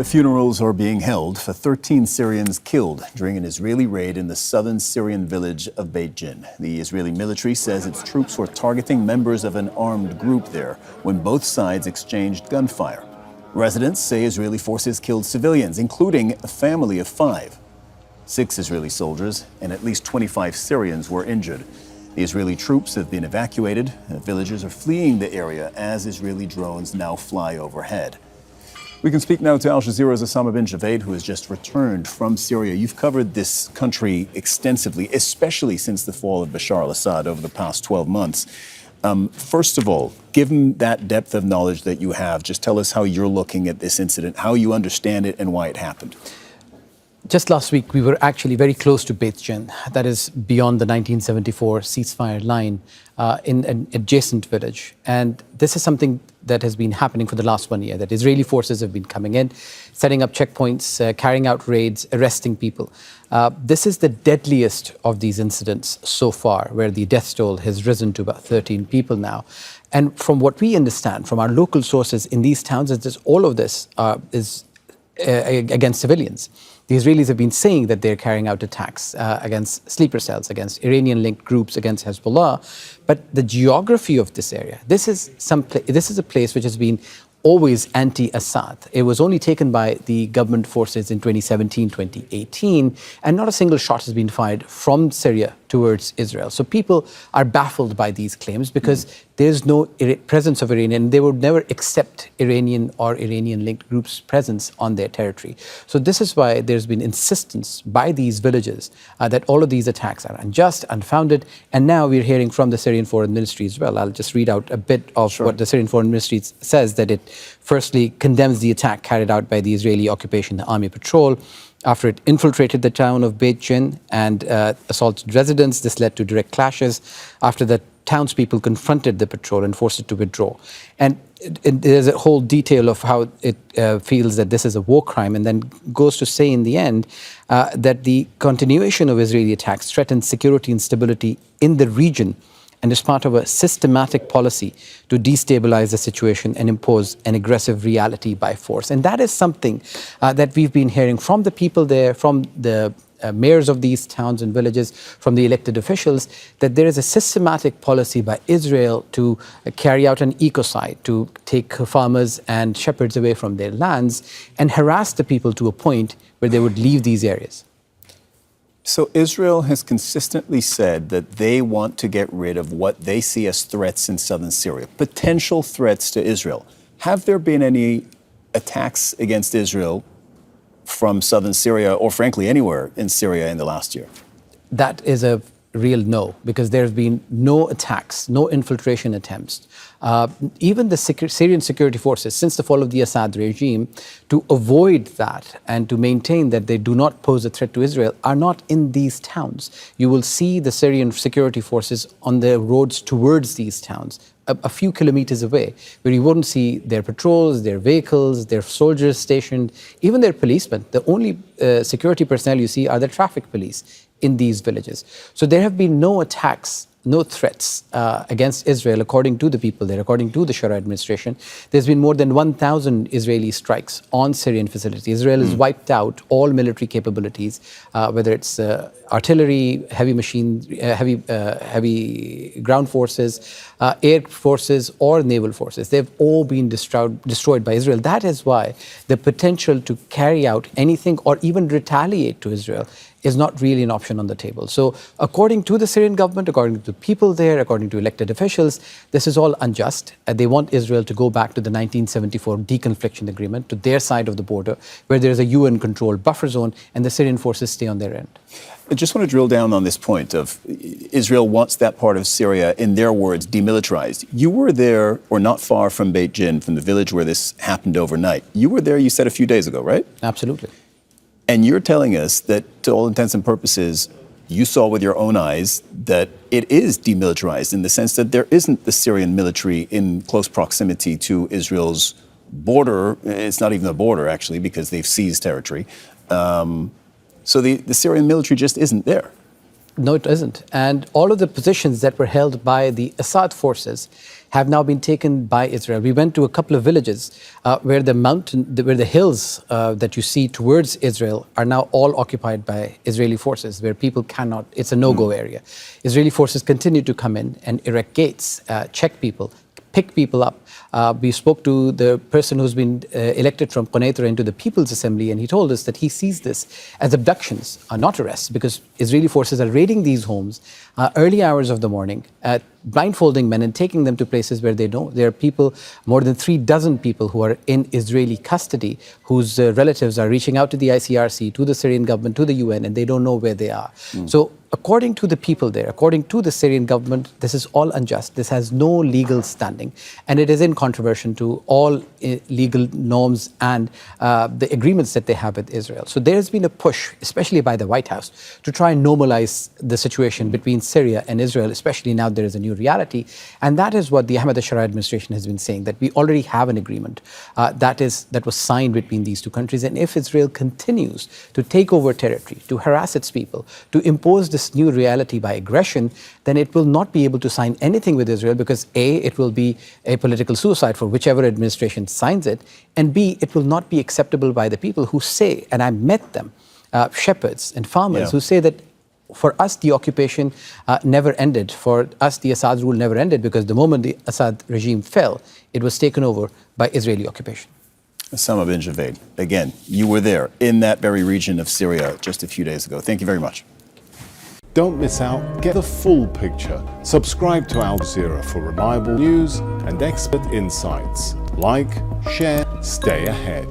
Funerals are being held for 13 Syrians killed during an Israeli raid in the southern Syrian village of Beit Jinn. The Israeli military says its troops were targeting members of an armed group there when both sides exchanged gunfire. Residents say Israeli forces killed civilians, including a family of 5. 6 Israeli soldiers and at least 25 Syrians were injured. The Israeli troops have been evacuated. Villagers are fleeing the area as Israeli drones now fly overhead. We can speak now to Al Jazeera's Osama bin Javed, who has just returned from Syria. You've covered this country extensively, especially since the fall of Bashar al-Assad over the past 12 months. First of all, given that depth of knowledge that you have, just tell us how you're looking at this incident, how you understand it, and why it happened. Just last week, we were actually very close to Beit Jinn, that is beyond the 1974 ceasefire line, in an adjacent village. And this is something that has been happening for the last 1 year, that Israeli forces have been coming in, setting up checkpoints, carrying out raids, arresting people. This is the deadliest of these incidents so far, where the death toll has risen to about 13 people now. And from what we understand from our local sources in these towns, is this, all of this is against civilians. The Israelis have been saying that they're carrying out attacks against sleeper cells, against Iranian-linked groups, against Hezbollah. But the geography of this area, this is a place which has been always anti-Assad. It was only taken by the government forces in 2017, 2018, and not a single shot has been fired from Syria towards Israel. So people are baffled by these claims because there's no presence of Iranian. They would never accept Iranian or Iranian-linked groups' presence on their territory. So this is why there's been insistence by these villages that all of these attacks are unjust, unfounded, and now we're hearing from the Syrian Foreign Ministry as well. I'll just read out a bit of what the Syrian Foreign Ministry says, that it firstly condemns the attack carried out by the Israeli occupation army patrol after it infiltrated the town of Beit Jinn and assaulted residents. This led to direct clashes. After that, townspeople confronted the patrol and forced it to withdraw. And there's a whole detail of how it feels that this is a war crime, and then goes to say in the end that the continuation of Israeli attacks threatens security and stability in the region, and is part of a systematic policy to destabilize the situation and impose an aggressive reality by force. And that is something that we've been hearing from the people there, from the mayors of these towns and villages, from the elected officials, that there is a systematic policy by Israel to carry out an ecocide, to take farmers and shepherds away from their lands and harass the people to a point where they would leave these areas. So Israel has consistently said that they want to get rid of what they see as threats in southern Syria, potential threats to Israel. Have there been any attacks against Israel from southern Syria, or frankly anywhere in Syria, in the last year? That is a real no, because there have been no attacks, no infiltration attempts. Even the Syrian security forces, since the fall of the Assad regime, to avoid that and to maintain that they do not pose a threat to Israel, are not in these towns. You will see the Syrian security forces on the roads towards these towns, a few kilometers away, where you wouldn't see their patrols, their vehicles, their soldiers stationed, even their policemen. The only security personnel you see are the traffic police in these villages. So there have been no attacks, no threats against Israel, according to the people there, according to the Shura administration. There's been more than 1,000 Israeli strikes on Syrian facilities. Israel has wiped out all military capabilities, whether it's artillery, heavy machines, heavy ground forces, air forces, or naval forces. They've all been destroyed by Israel. That is why the potential to carry out anything or even retaliate to Israel is not really an option on the table. So according to the Syrian government, according to the people there, according to elected officials, this is all unjust. They want Israel to go back to the 1974 deconfliction agreement, to their side of the border, where there is a UN-controlled buffer zone, and the Syrian forces stay on their end. I just want to drill down on this point of Israel wants that part of Syria, in their words, demilitarized. You were there, or not far from Beit Jinn, from the village where this happened overnight. You were there, you said, a few days ago, right? Absolutely. And you're telling us that, to all intents and purposes, you saw with your own eyes that it is demilitarized, in the sense that there isn't the Syrian military in close proximity to Israel's border. It's not even a border, actually, because they've seized territory. So the Syrian military just isn't there. No, it isn't. And all of the positions that were held by the Assad forces have now been taken by Israel. We went to a couple of villages where the hills that you see towards Israel are now all occupied by Israeli forces, where people cannot, it's a no-go area. Israeli forces continue to come in and erect gates, check people, pick people up. We spoke to the person who's been elected from Quneitra into the People's Assembly, and he told us that he sees this as abductions, not arrests, because Israeli forces are raiding these homes early hours of the morning, blindfolding men and taking them to places where they know there are people, more than 36 people who are in Israeli custody, whose relatives are reaching out to the ICRC, to the Syrian government, to the UN, and they don't know where they are. So according to the people there, according to the Syrian government, this is all unjust. This has no legal standing, and it is in contravention to all legal norms and the agreements that they have with Israel. So there has been a push, especially by the White House, to try and normalize the situation between Syria and Israel, especially now there is a new reality. And that is what the Ahmed al-Sharaa administration has been saying, that we already have an agreement that was signed between these two countries. And if Israel continues to take over territory, to harass its people, to impose this new reality by aggression, then it will not be able to sign anything with Israel because A, it will be a political suicide for whichever administration signs it, and B, it will not be acceptable by the people who say, and I met them, shepherds and farmers who say that for us, the occupation never ended. For us, the Assad rule never ended because the moment the Assad regime fell, it was taken over by Israeli occupation. Osama bin Javed, again, you were there in that very region of Syria just a few days ago. Thank you very much. Don't miss out. Get the full picture. Subscribe to Al Jazeera for reliable news and expert insights. Like, share, stay ahead.